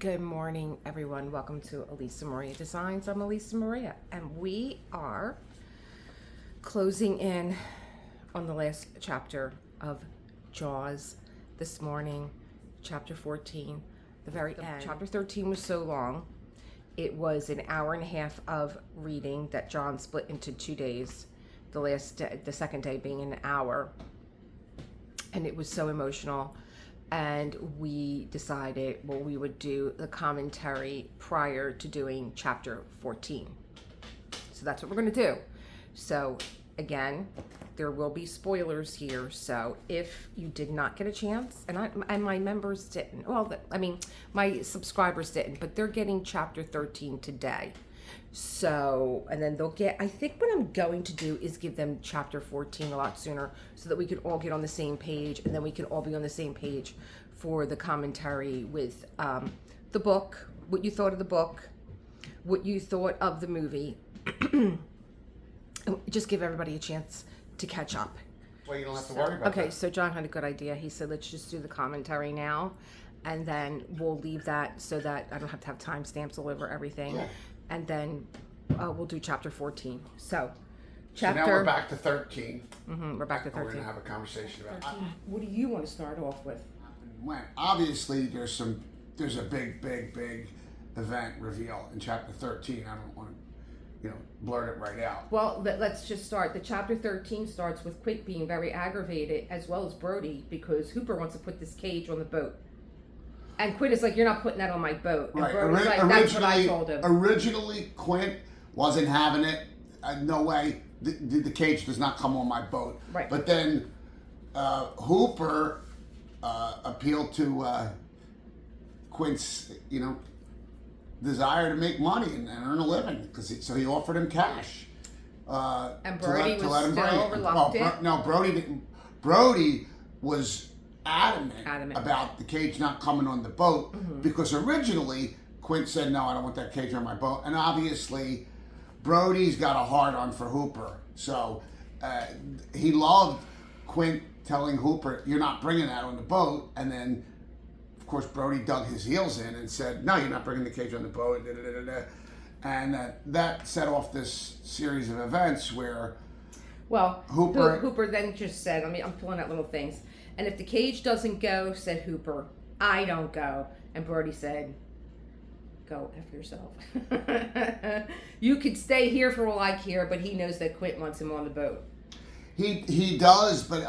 Good morning, everyone. Welcome to Elisa Maria Designs. I'm Elisa Maria, and we are closing in on the last chapter of Jaws this morning, chapter 14, the very end. Chapter 13 was so long. It was an hour and a half of reading that John split into 2 days, the second day being an hour, and it was so emotional. And we decided, we would do the commentary prior to doing chapter 14. So that's what we're going to do. So again, there will be spoilers here. So if you did not get a chance, and my members didn't, my subscribers didn't, but they're getting chapter 13 today. So, and then they'll get, I think what I'm going to do is give them chapter 14 a lot sooner so that we could all get on the same page, and then we can all be on the same page for the commentary with the book, what you thought of the book, what you thought of the movie. Just give everybody a chance to catch up. Well, you don't have to worry about that. Okay, so John had a good idea. He said, let's just do the commentary now, and then we'll leave that so that I don't have to have timestamps all over everything. Yeah. And then we'll do chapter 14. So now we're back to 13. We're back to 13. We're going to have a conversation about 13. What do you want to start off with? when. Obviously, there's a big event reveal in chapter 13. I don't want to, blurt it right out. Well, let's just start. The chapter 13 starts with Quint being very aggravated, as well as Brody, because Hooper wants to put this cage on the boat. And Quint is like, you're not putting that on my boat. And Right. Brody's like, that's what I told him. Originally, Quint wasn't having it. No way. The cage does not come on my boat. Right. But then Hooper appealed to Quint's, desire to make money and earn a living, so he offered him cash. And Brody was let him still reluctant. No, Brody didn't. Brody was adamant about the cage not coming on the boat because originally Quint said, no, I don't want that cage on my boat. And obviously Brody's got a hard-on for Hooper. So he loved Quint telling Hooper, you're not bringing that on the boat. And then, of course, Brody dug his heels in and said, no, you're not bringing the cage on the boat. And that set off this series of events where Hooper then just said, I'm pulling out little things. And if the cage doesn't go, said Hooper, I don't go. And Brody said, go F yourself. You could stay here for all I care, but he knows that Quint wants him on the boat. He does, but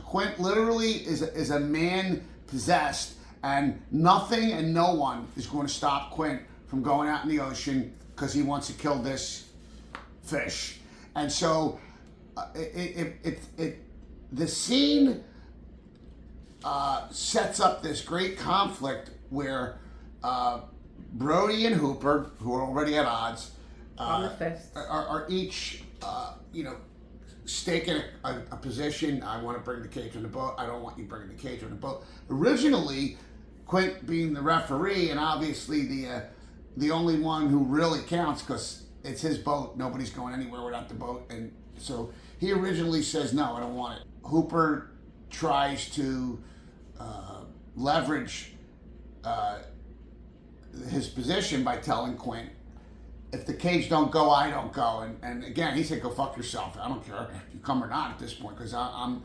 Quint literally is a man possessed, and nothing and no one is going to stop Quint from going out in the ocean because he wants to kill this fish. And so the scene sets up this great conflict where Brody and Hooper, who are already at odds, are each, staking a position. I want to bring the cage on the boat. I don't want you bringing the cage on the boat. Originally, Quint being the referee and obviously the only one who really counts because it's his boat. Nobody's going anywhere without the boat. And so he originally says, no, I don't want it. Hooper tries to leverage his position by telling Quint, if the cage don't go, I don't go. And again, he said, go fuck yourself. I don't care if you come or not at this point because I'm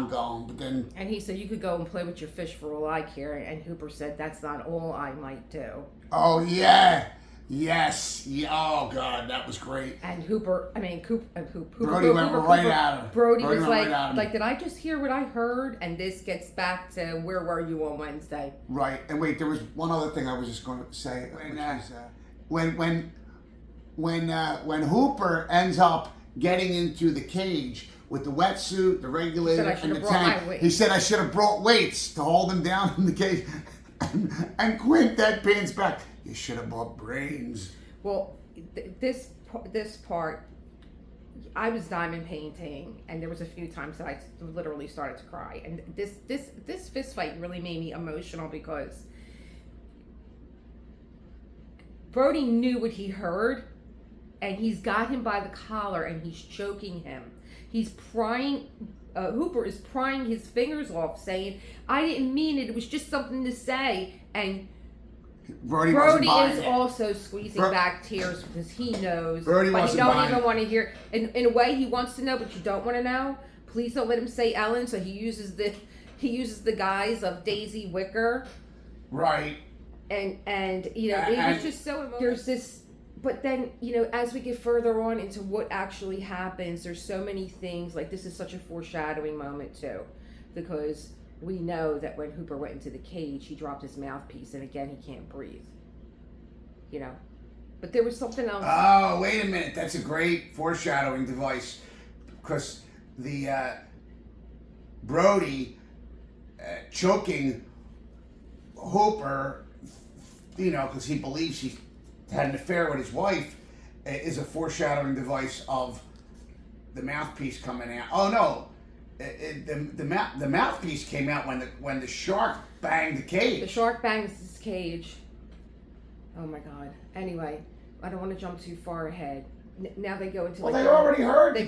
going. But then... And he said, you could go and play with your fish for all I care. And Hooper said, that's not all I might do. Oh, yeah. Yes. Yeah. Oh, God, that was great. And Hooper, Brody went right at him. Brody was like, did I just hear what I heard? And this gets back to where were you on Wednesday? Right. And wait, there was one other thing I was just going to say. When Hooper ends up getting into the cage with the wetsuit, the regulator, and the tank, he said, I should have brought weights to hold him down in the cage. And Quint deadpans back, you should have brought brains. Well, this part, I was diamond painting, and there was a few times that I literally started to cry. And this fist fight really made me emotional because Brody knew what he heard, and he's got him by the collar, and he's choking him. He's prying, Hooper is prying his fingers off, saying, I didn't mean it, it was just something to say. And Brody wasn't buying is it. also squeezing back tears because he knows, Brody but he wasn't don't buying even it. want to hear. In a way, he wants to know, but you don't want to know. Please don't let him say Ellen. So he uses the guise of Daisy Wicker. Right. And you know, it was just so emotional. There's this, but then, you know, as we get further on into what actually happens, there's so many things. Like, this is such a foreshadowing moment too, because we know that when Hooper went into the cage, he dropped his mouthpiece, and again, he can't breathe. You know, but there was something else. Oh, wait a minute! That's a great foreshadowing device, because the Brody choking Hooper, you know, because he believes he had an affair with his wife, is a foreshadowing device of the mouthpiece coming out. Oh no, the mouthpiece came out when the shark banged the cage. The shark bangs his cage. Oh my God. Anyway, I don't want to jump too far ahead. Now they go into. Well, they already heard. They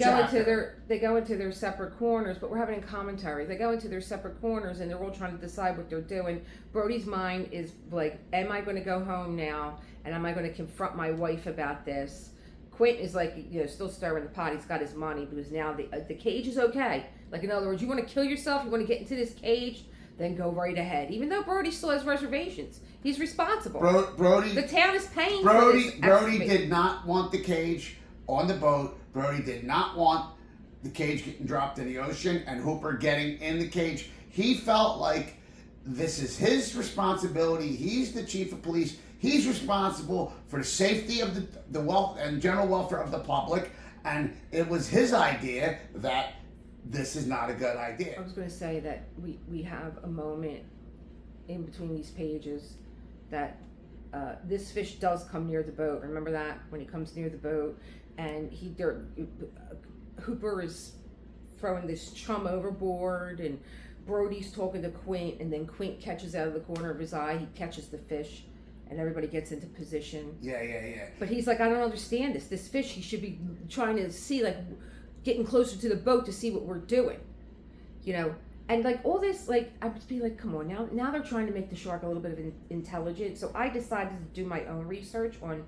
go into their separate corners, but we're having a commentary. They go into their separate corners, and they're all trying to decide what they're doing. Brody's mind is like, am I going to go home now, and am I going to confront my wife about this? Quint is like, you know, still stirring the pot. He's got his money because now the cage is okay. Like, in other words, you want to kill yourself, you want to get into this cage, then go right ahead. Even though Brody still has reservations, he's responsible. Brody, the town is paying. Brody did not want the cage on the boat. Brody did not want the cage getting dropped in the ocean and Hooper getting in the cage. He felt like this is his responsibility. He's the chief of police. He's responsible for the safety of the wealth and general welfare of the public. And it was his idea that this is not a good idea. I was going to say that we have a moment in between these pages that this fish does come near the boat. Remember that? When he comes near the boat, and Hooper is throwing this chum overboard, and Brody's talking to Quint, and then Quint catches out of the corner of his eye, he catches the fish, and everybody gets into position. Yeah. But he's like, I don't understand this. This fish, he should be trying to see, like, getting closer to the boat to see what we're doing, you know. And like all this, like, I would be like, come on, now they're trying to make the shark a little bit of intelligent. So I decided to do my own research on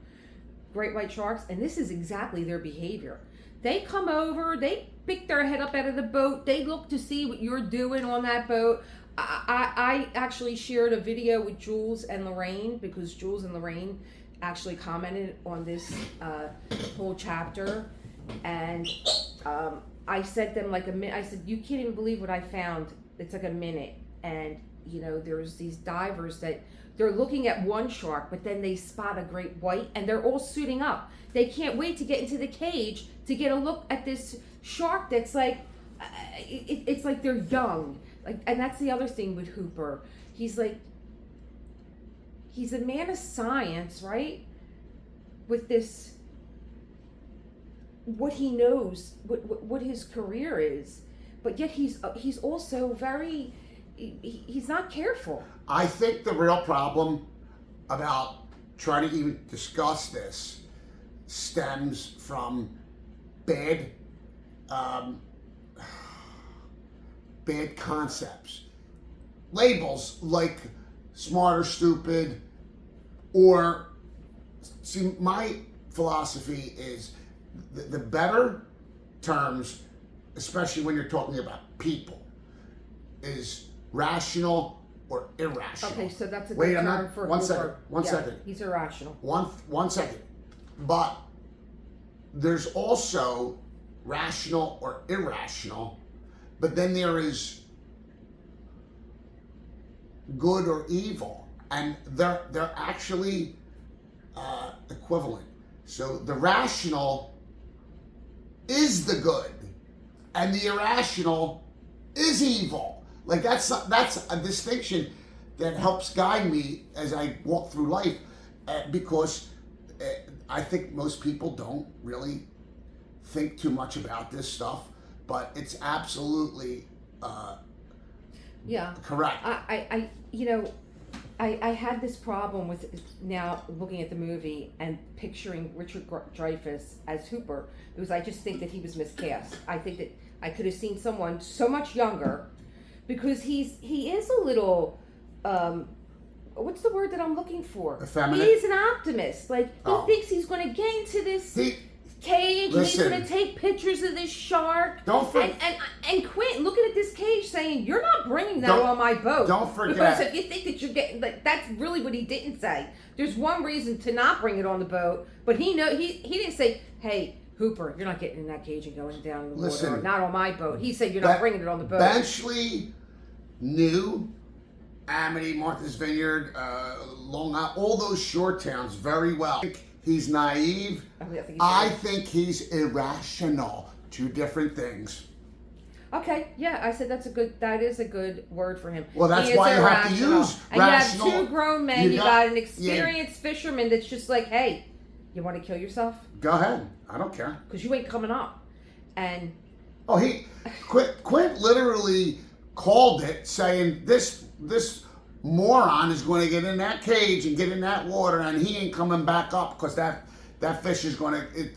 great white sharks, and this is exactly their behavior. They come over, they pick their head up out of the boat, they look to see what you're doing on that boat. I actually shared a video with Jules and Lorraine, because Jules and Lorraine actually commented on this whole chapter, and I sent them like a minute. I said, you can't even believe what I found. It's like a minute. And, you know, there's these divers that they're looking at one shark, but then they spot a great white, and they're all suiting up. They can't wait to get into the cage to get a look at this shark that's like, it's like they're young. Like, and that's the other thing with Hooper. He's like, he's a man of science, right? With this, what he knows, what his career is, but yet he's also very, he's not careful. I think the real problem about trying to even discuss this stems from bad concepts, labels like smart or stupid, or see, my philosophy is the better terms, especially when you're talking about people, is rational or irrational. Okay, so that's a good term for one Hooper. second. He's irrational. One second. But there's also rational or irrational, but then there is good or evil, and they're actually equivalent. So the rational is the good, and the irrational is evil. Like that's a distinction that helps guide me as I walk through life, because I think most people don't really think too much about this stuff, but it's absolutely correct. I you know, I had this problem with now looking at the movie and picturing Richard Dreyfuss as Hooper, because I just think that he was miscast. I think that I could have seen someone so much younger, because he is a little what's the word that I'm looking for? Effeminate? He's an optimist. Like, he Oh. thinks he's going to get into this cage, and he's Listen. going to take pictures of this shark. Don't forget. And Quint looking at this cage saying, "You're not bringing that on my boat." Don't forget. Because if you think that you're getting, like, that's really what he didn't say. There's one reason to not bring it on the boat, but he didn't say, "Hey, Hooper, you're not getting in that cage and going down in the water. Or not on my boat." He said, "You're not bringing it on the boat." Benchley knew Amity, Martha's Vineyard, Long Island, all those shore towns very well. He's naive. I think he's irrational. Two different things. Okay, yeah, I said that is a good word for him. Well, that's why you have to use rational. And you have two grown men, you got an experienced fisherman that's just like, "Hey, you want to kill yourself? Go ahead. I don't care. Because you ain't coming up." And Quint literally called it, saying this moron is going to get in that cage and get in that water, and he ain't coming back up because that fish is going to.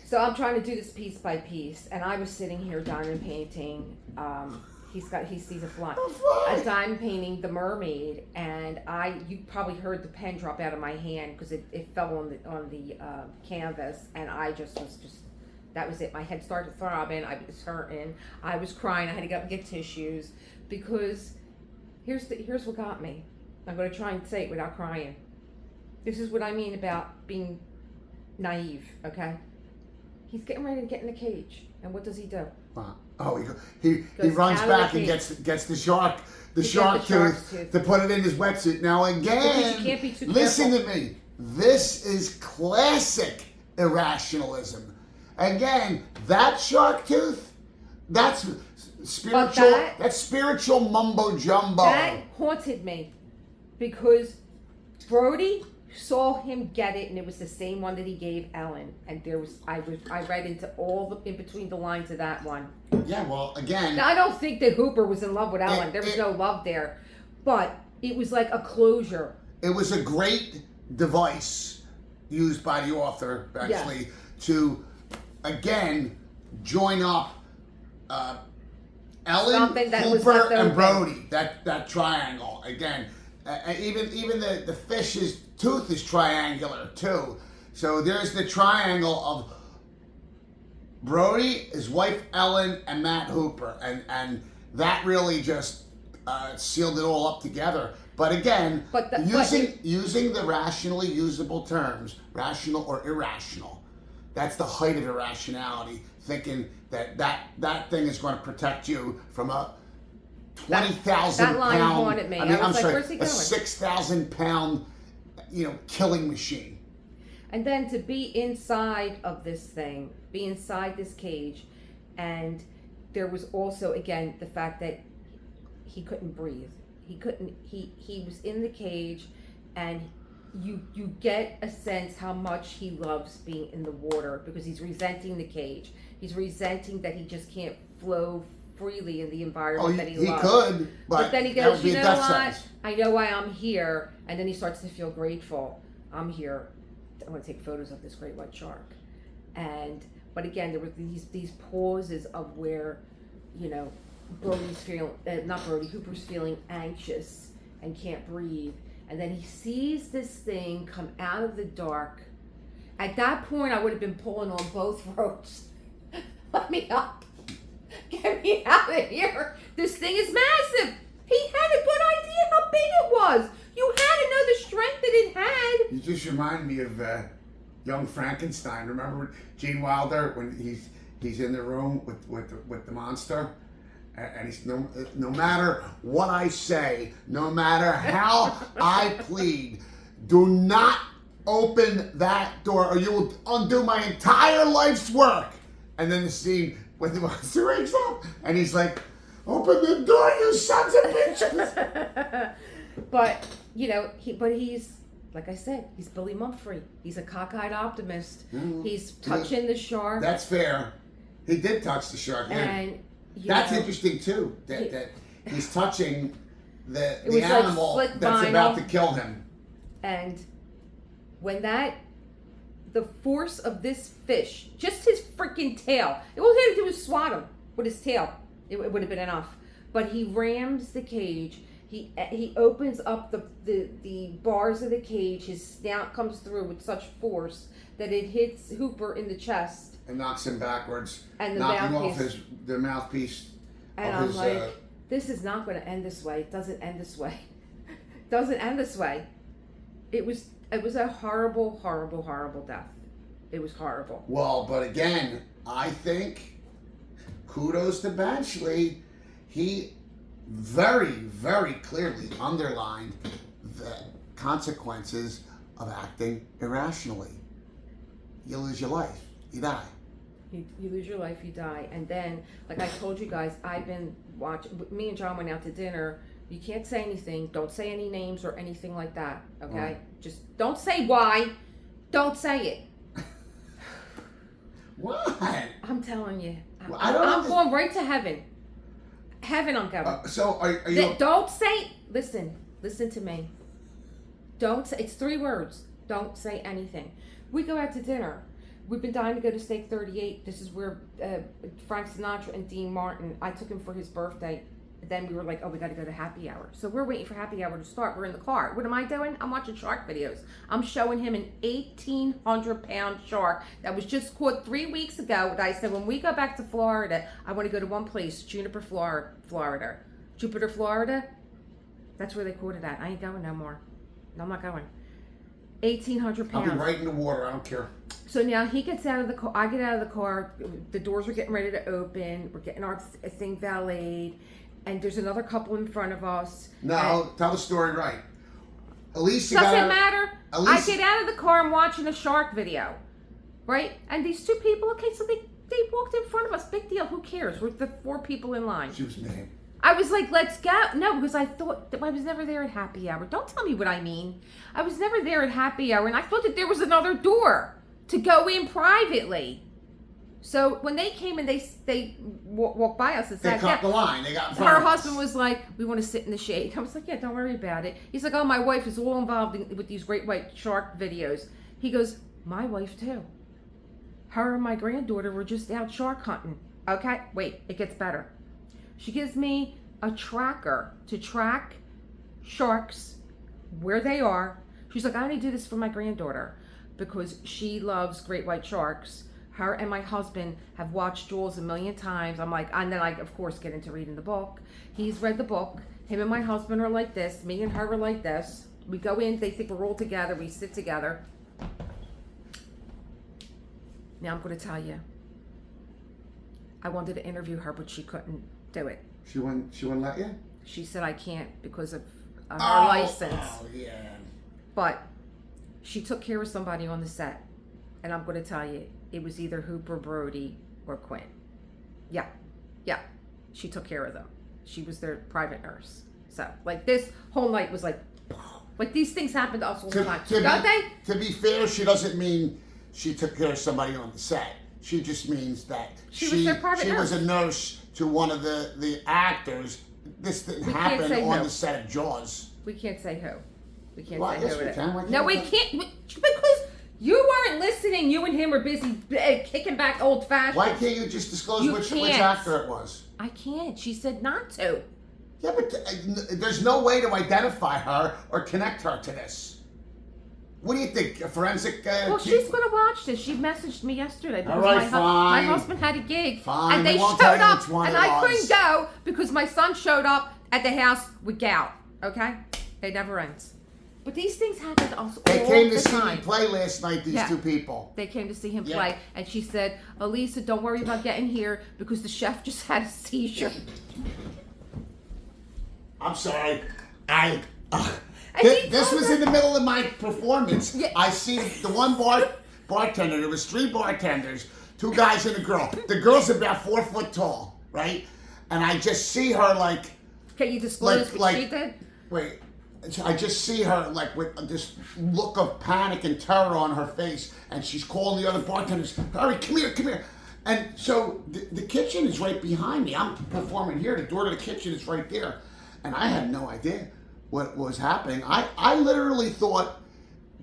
So I'm trying to do this piece by piece, and I was sitting here diamond painting. He sees a fly. A diamond painting the mermaid, and you probably heard the pen drop out of my hand because it fell on the canvas, and I just was that was it. My head started throbbing. I was hurting. I was crying. I had to go up and get tissues because here's what got me. I'm going to try and say it without crying. This is what I mean about being naive. Okay. He's getting ready to get in the cage, and what does he do? He runs back and gets the shark tooth to put it in his wetsuit. Now again, you can't be too listen to me. This is classic irrationalism. Again, that shark tooth, that's spiritual. That's spiritual mumbo jumbo. That haunted me because Brody saw him get it, and it was the same one that he gave Ellen. And I read into in between the lines of that one. Yeah, well, again, now, I don't think that Hooper was in love with Ellen. There was no love there, but it was like a closure. It was a great device used by the author, actually, to again join up Ellen, Hooper, and Brody. That triangle again. Even the fish's tooth is triangular too. So there's the triangle of Brody, his wife Ellen, and Matt Hooper, and that really just sealed it all up together. But again, using the rationally usable terms, rational or irrational, that's the height of irrationality. Thinking that thing is going to protect you from a 20,000 pound. That line haunted me. I was like, where's he going? A 6,000 pound, killing machine. And then to be inside of this thing, be inside this cage, and there was also again the fact that he couldn't breathe. He was in the cage, and you get a sense how much he loves being in the water because he's resenting the cage. He's resenting that he just can't flow freely in the environment that he loves. He could, but then he goes, "You know what? I know why I'm here." And then he starts to feel grateful. I'm here. I want to take photos of this great white shark. But again, there were these pauses of where, Brody's feeling, Hooper's feeling anxious and can't breathe. And then he sees this thing come out of the dark. At that point, I would have been pulling on both ropes. Let me up. Get me out of here. This thing is massive. He had a good idea how big it was. You had to know the strength that it had. You just remind me of Young Frankenstein. Remember Gene Wilder when he's in the room with the monster? And he's no matter what I say, no matter how I plead, do not open that door or you will undo my entire life's work. And then the scene when the monster wakes up and he's like, "Open the door, you sons of bitches!" But he's like I said, he's Billy Mumphrey. He's a cockeyed optimist. He's touching the shark. That's fair. He did touch the shark. And that's interesting too. That he's touching the animal that's about to kill him. And when the force of this fish, just his freaking tail, all he had to do was swat him with his tail. It would have been enough. But he rams the cage. He opens up the bars of the cage. His snout comes through with such force that it hits Hooper in the chest and knocks him backwards, and knocking off the mouthpiece. And I'm like, this is not going to end this way. It doesn't end this way. Doesn't end this way. It was a horrible, horrible, horrible death. It was horrible. Well, but again, I think kudos to Benchley. He very, very clearly underlined the consequences of acting irrationally. You lose your life. You die. You lose your life, you die. And then, like I told you guys, I've been watching, me and John went out to dinner. You can't say anything. Don't say any names or anything like that, okay? Just don't say why. Don't say it. What? I'm telling you. Well, I'm going right to heaven. Heaven I'm going. So are you... Don't say, listen to me. Don't say, it's 3 words. Don't say anything. We go out to dinner. We've been dying to go to Steak 38. This is where Frank Sinatra and Dean Martin, I took him for his birthday. Then we were like, oh, we got to go to happy hour. So we're waiting for happy hour to start. We're in the car. What am I doing? I'm watching shark videos. I'm showing him an 1,800-pound shark that was just caught 3 weeks ago. And I said, when we go back to Florida, I want to go to one place, Jupiter, Florida. Jupiter, Florida? That's where they caught it at. I ain't going no more. No, I'm not going. 1,800 pounds. I'll be right in the water. I don't care. So now he gets out of the car. I get out of the car. The doors are getting ready to open. We're getting our thing valeted. And there's another couple in front of us. No, tell the story right. Alicia doesn't matter. I get out of the car. I'm watching a shark video, right? And these 2 people. Okay, so they walked in front of us. Big deal. Who cares? We're the 4 people in line. She was mad. I was like, let's go. No, because I thought that I was never there at happy hour. Don't tell me what I mean. I was never there at happy hour, and I thought that there was another door to go in privately. So when they came and they walked by us and they sat cut down, the line. They got in front her of us. husband was like, we want to sit in the shade. I was like, yeah, don't worry about it. He's like, oh, my wife is all involved with these great white shark videos. He goes, my wife too. Her and my granddaughter were just out shark hunting. Okay, wait, it gets better. She gives me a tracker to track sharks where they are. She's like, I only do this for my granddaughter because she loves great white sharks. Her and my husband have watched Jaws 1,000,000 times. I'm like, and then I, of course, get into reading the book. He's read the book. Him and my husband are like this. Me and her are like this. We go in. They think we're all together. We sit together. Now I'm going to tell you. I wanted to interview her, but she couldn't do it. She wouldn't let you? She said I can't because of her license. Oh, yeah. But she took care of somebody on the set. And I'm going to tell you, it was either Hooper, Brody, or Quint. Yeah. She took care of them. She was their private nurse. So, like, this whole night was like these things happen to us all the time. Don't they? To be fair, she doesn't mean she took care of somebody on the set. She just means that she was their private nurse. Was a nurse to one of the actors. This didn't happen on the set of Jaws. We can't say who. We can't say who. Yes, we can. No, we can't. Because you weren't listening. You and him were busy kicking back old fashioned. Why can't you just disclose which actor it was? I can't. She said not to. Yeah, but there's no way to identify her or connect her to this. What do you think? A forensic... well, she's going to watch this. She messaged me yesterday because all right, my husband had a gig. Fine. And they showed up. And I couldn't go because my son showed up at the house with gout. Okay? It never ends. But these things happen to us all the time. They came to see me play last night, these 2 people. They came to see him play. And she said, Elisa, don't worry about getting here because the chef just had a seizure. I'm sorry. This was in the middle of my performance. Yeah. I see the one bartender. There was 3 bartenders, 2 guys and a girl. The girl's about 4 foot tall, right? And I just see her like... Can you disclose what she did? Wait. I just see her like with this look of panic and terror on her face, and she's calling the other bartenders, hurry, come here. And so the kitchen is right behind me. I'm performing here. The door to the kitchen is right there. And I had no idea what was happening. I literally thought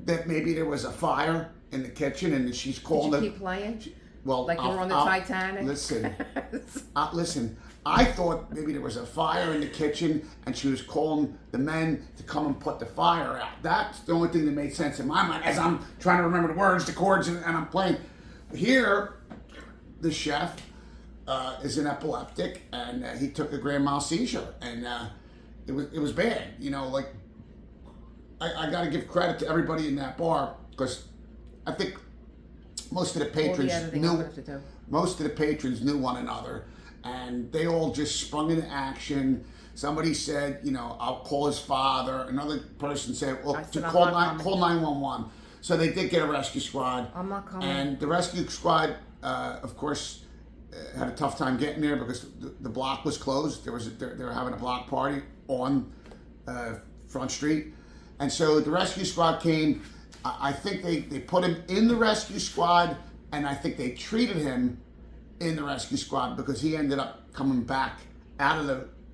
that maybe there was a fire in the kitchen and she's calling... Did you keep playing? Well, like you were on the Titanic? Listen, I thought maybe there was a fire in the kitchen and she was calling the men to come and put the fire out. That's the only thing that made sense in my mind as I'm trying to remember the words, the chords, and I'm playing. Here, the chef is an epileptic, and he took a grand mal seizure, and it was bad. You know, like I got to give credit to everybody in that bar because I think most of the patrons knew one another, and they all just sprung into action. Somebody said, you know, I'll call his father. Another person said, well, call 911. So they did get a rescue squad. I'm not coming. And the rescue squad, of course, had a tough time getting there because the block was closed. They were having a block party on Front Street. And so the rescue squad came. I think they put him in the rescue squad, and I think they treated him in the rescue squad because he ended up coming back out of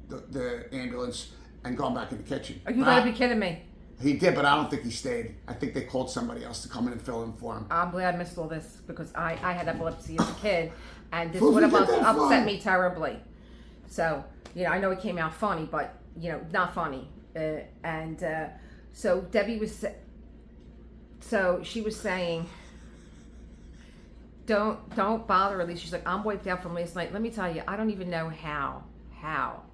the ambulance and going back in the kitchen. You gotta be kidding me. He did, but I don't think he stayed. I think they called somebody else to come in and fill in for him. I'm glad I missed all this because I had epilepsy as a kid, and this would have upset me terribly. So, you know, I know it came out funny, but, you know, not funny. So Debbie was... So she was saying, don't bother Elise. She's like, I'm wiped out from last night. Let me tell you, I don't even know how.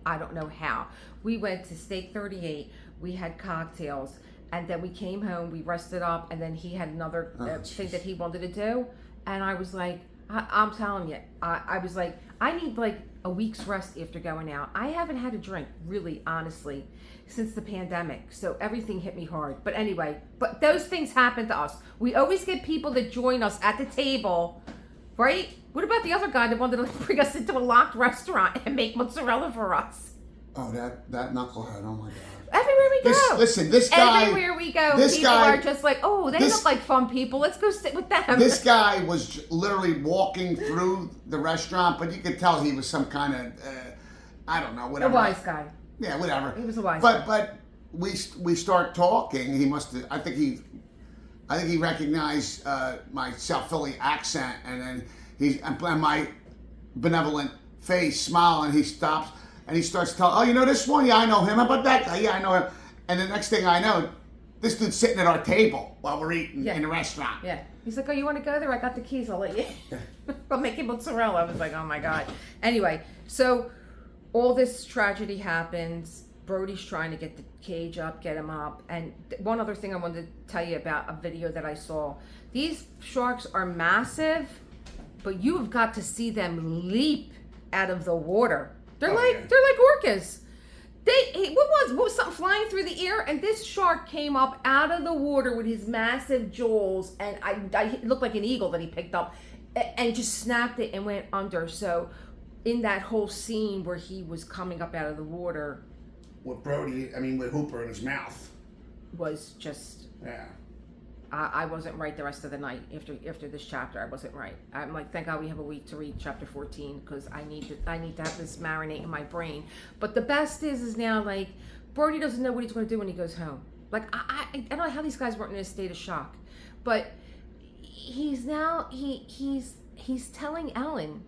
I don't know how. We went to Steak 38. We had cocktails. And then we came home. We rested up. And then he had another thing that he wanted to do. And I was like, I'm telling you. I was like, I need like a week's rest after going out. I haven't had a drink, really, honestly, since the pandemic. So everything hit me hard. But anyway, but those things happen to us. We always get people that join us at the table, right? What about the other guy that wanted to bring us into a locked restaurant and make mozzarella for us? Oh, that knucklehead. Oh, my God. Everywhere we go. This guy... Everywhere we go, people are just like, oh, they look like fun people. Let's go sit with them. This guy was literally walking through the restaurant, but you could tell he was some kind of, I don't know, whatever. A wise guy. Yeah, whatever. He was a wise guy. But we start talking. He must have, I think he recognized my South Philly accent, and then and my benevolent face, smile, and he stops. And he starts telling, oh, you know this one? Yeah, I know him. How about that guy? Yeah, I know him. And the next thing I know, this dude's sitting at our table while we're eating in the restaurant. Yeah. He's like, oh, you want to go there? I got the keys. I'll let you. I'll make you mozzarella. I was like, oh, my God. Anyway, so all this tragedy happens. Brody's trying to get the cage up, get him up. And one other thing I wanted to tell you about a video that I saw. These sharks are massive, but you have got to see them leap out of the water. They're like orcas. What was something flying through the air? And this shark came up out of the water with his massive jaws, and it looked like an eagle that he picked up, and just snapped it and went under. So, in that whole scene where he was coming up out of the water, with Hooper in his mouth, was just I wasn't right the rest of the night after this chapter. I wasn't right. I'm like, thank God we have a week to read chapter 14 because I need to have this marinate in my brain. But the best is now, like, Brody doesn't know what he's going to do when he goes home. Like, I don't know how these guys weren't in a state of shock, but he's telling Ellen,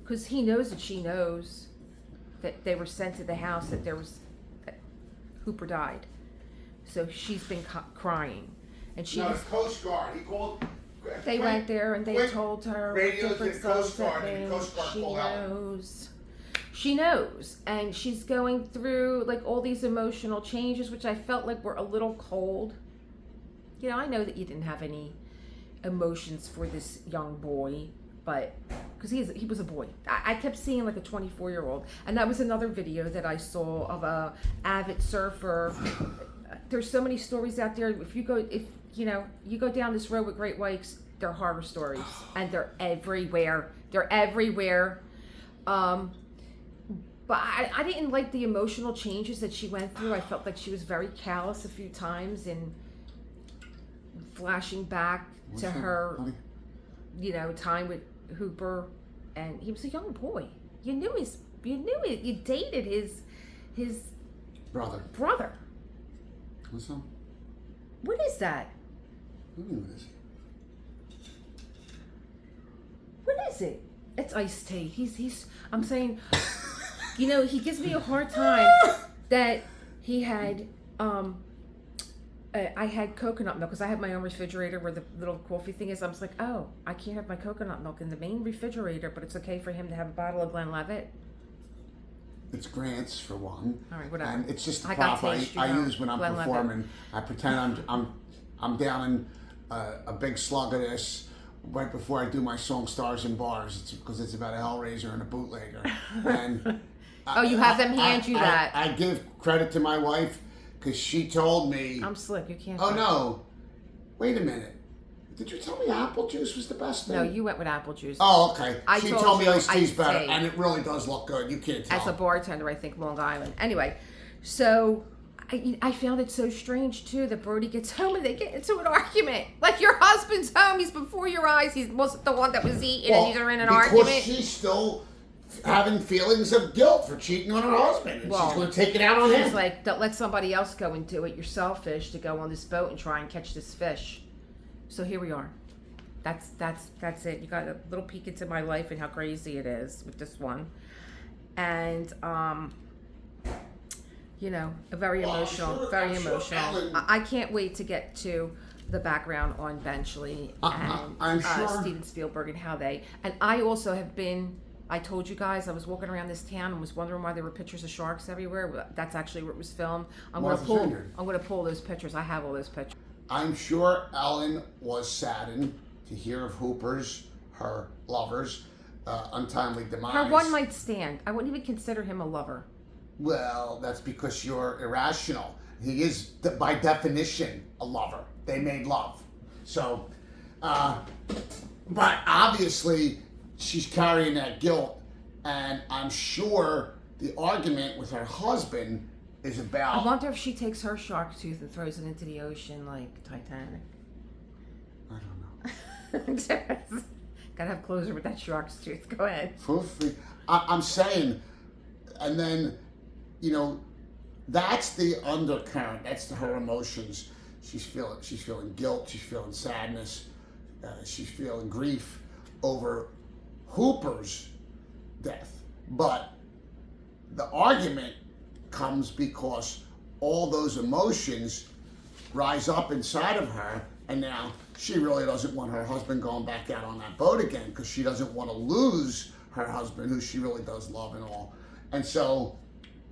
because he knows that she knows that they were sent to the house, that Hooper died. So she's been crying. And she was Coast Guard. He called. They went there and they told her different stuff that she knows. She knows, and she's going through like all these emotional changes, which I felt like were a little cold. You know, I know that you didn't have any emotions for this young boy, but because he was a boy. I kept seeing like a 24-year-old, and that was another video that I saw of a avid surfer. There's so many stories out there. If you go down this road with great whites, they're horror stories, and they're everywhere. But I didn't like the emotional changes that she went through. I felt like she was very callous a few times, and flashing back to her, time with Hooper, and he was a young boy. You knew it. You dated his brother. What's up? What is that? What is it? What is it? It's iced tea. I'm saying, You know, he gives me a hard time that he had, I had coconut milk because I have my own refrigerator where the little coffee thing is. I was like, oh, I can't have my coconut milk in the main refrigerator, but it's okay for him to have a bottle of Glenlivet. It's Grant's for one. All right, whatever. And it's just the I prop got taste, I you know, use when I'm Glenlivet. performing. I pretend I'm down in a big slug of this right before I do my song "Stars and Bars." It's because it's about a hellraiser and a bootlegger. And oh, you have them hand you that. I give credit to my wife because she told me. I'm slick. You can't. Oh no! Wait a minute. Did you tell me apple juice was the best thing? No, you went with apple juice. Oh, okay. She told me iced tea's better, tea. and it really does look good. You can't tell. As a bartender, I think Long Island. Anyway, so I found it so strange too that Brody gets home and they get into an argument. Like your husband's home, he's before your eyes. He wasn't the one that was eating, and you're in an argument. Because she's still having feelings of guilt for cheating on her husband, and she's going to take it out on him. She's like, don't let somebody else go and do it. You're selfish to go on this boat and try and catch this fish. So here we are. That's it. You got a little peek into my life and how crazy it is with this one, and you know, very emotional, very emotional. I can't wait to get to the background on Benchley and Steven Spielberg and how they. And I also have been. I told you guys I was walking around this town and was wondering why there were pictures of sharks everywhere. That's actually where it was filmed. I'm gonna pull those pictures. I have all those pictures. I'm sure Ellen was saddened to hear of Hooper's, her lover's, untimely demise. Her one night stand. I wouldn't even consider him a lover. Well, that's because you're irrational. He is, by definition, a lover. They made love. So, but obviously, she's carrying that guilt, and I'm sure the argument with her husband is about... I wonder if she takes her shark tooth and throws it into the ocean like Titanic. I don't know. Gotta have closure with that shark's tooth. Go ahead. I'm saying, and then, you know, that's the undercurrent. That's her emotions. She's feeling guilt. She's feeling sadness. She's feeling grief over Hooper's death. But the argument comes because all those emotions rise up inside of her, and now she really doesn't want her husband going back out on that boat again because she doesn't want to lose her husband, who she really does love and all. And so,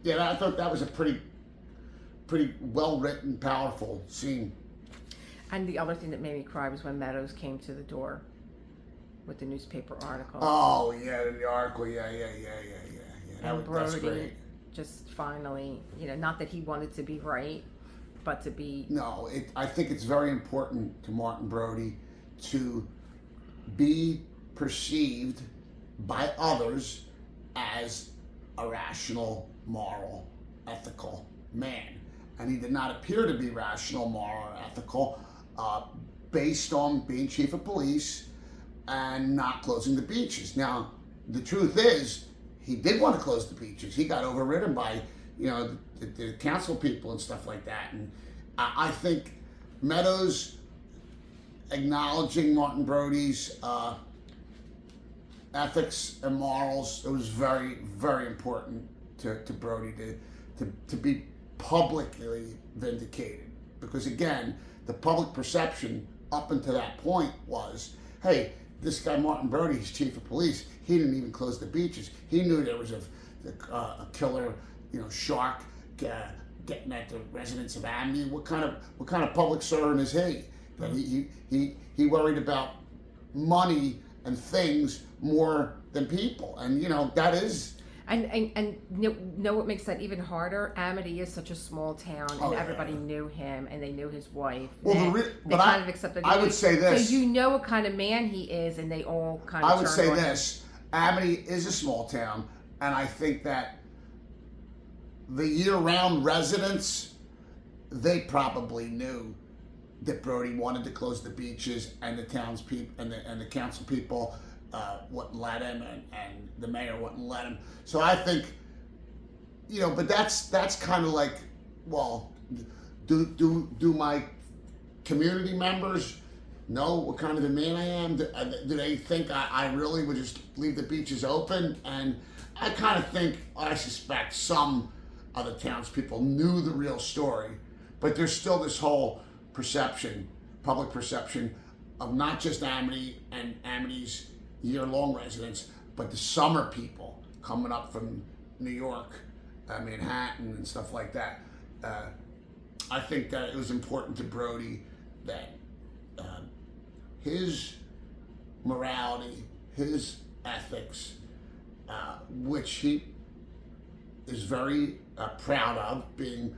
yeah, I thought that was a pretty well written, powerful scene. And the other thing that made me cry was when Meadows came to the door with the newspaper article. Oh yeah, the article, yeah. And Brody just finally, you know, not that he wanted to be right, but to be... No, I think it's very important to Martin Brody to be perceived by others as a rational, moral, ethical man. And he did not appear to be rational, moral, or ethical based on being chief of police and not closing the beaches. Now, the truth is, he did want to close the beaches. He got overridden by, you know, the council people and stuff like that. And I think Meadows acknowledging Martin Brody's ethics and morals, it was very, very important to Brody to be publicly vindicated. Because again, the public perception up until that point was, hey, this guy Martin Brody, he's chief of police. He didn't even close the beaches. He knew there was a killer, you know, shark getting at the residents of Amity. What kind of public servant is he? That he worried about money and things more than people, and you know that is. And know what makes that even harder? Amity is such a small town, and everybody knew him, and they knew his wife. Well, they kind of accepted. I would say this. So you know what kind of man he is, and they all kind of. I would say this: Amity is a small town, and I think that the year-round residents, they probably knew that Brody wanted to close the beaches, and the townspeople and the council people wouldn't let him, and the mayor wouldn't let him. So I think, you know, but that's kind of like, well, do my community members know what kind of a man I am? Do they think I really would just leave the beaches open? And I kind of think, I suspect some of the townspeople knew the real story, but there's still this whole perception, public perception, of not just Amity and Amity's year-long residents, but the summer people coming up from New York, Manhattan, and stuff like that. I think that it was important to Brody that his morality, his ethics, which he is very proud of, being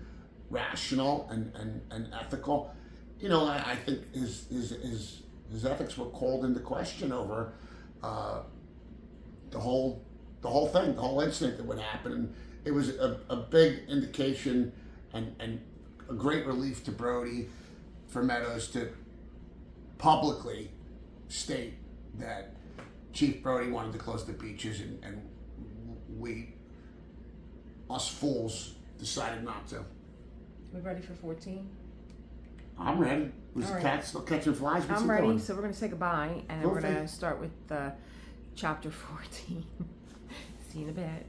rational and ethical. You know, I think his ethics were called into question over the whole thing, the whole incident that would happen. And it was a big indication and a great relief to Brody for Meadows to publicly state that Chief Brody wanted to close the beaches, and we, us fools, decided not to. We ready for 14? I'm ready. Was All the right. cat still catching flies? What's I'm he ready, doing? so we're going to say goodbye, and Go we're for going it. to start with chapter 14. See you in a bit.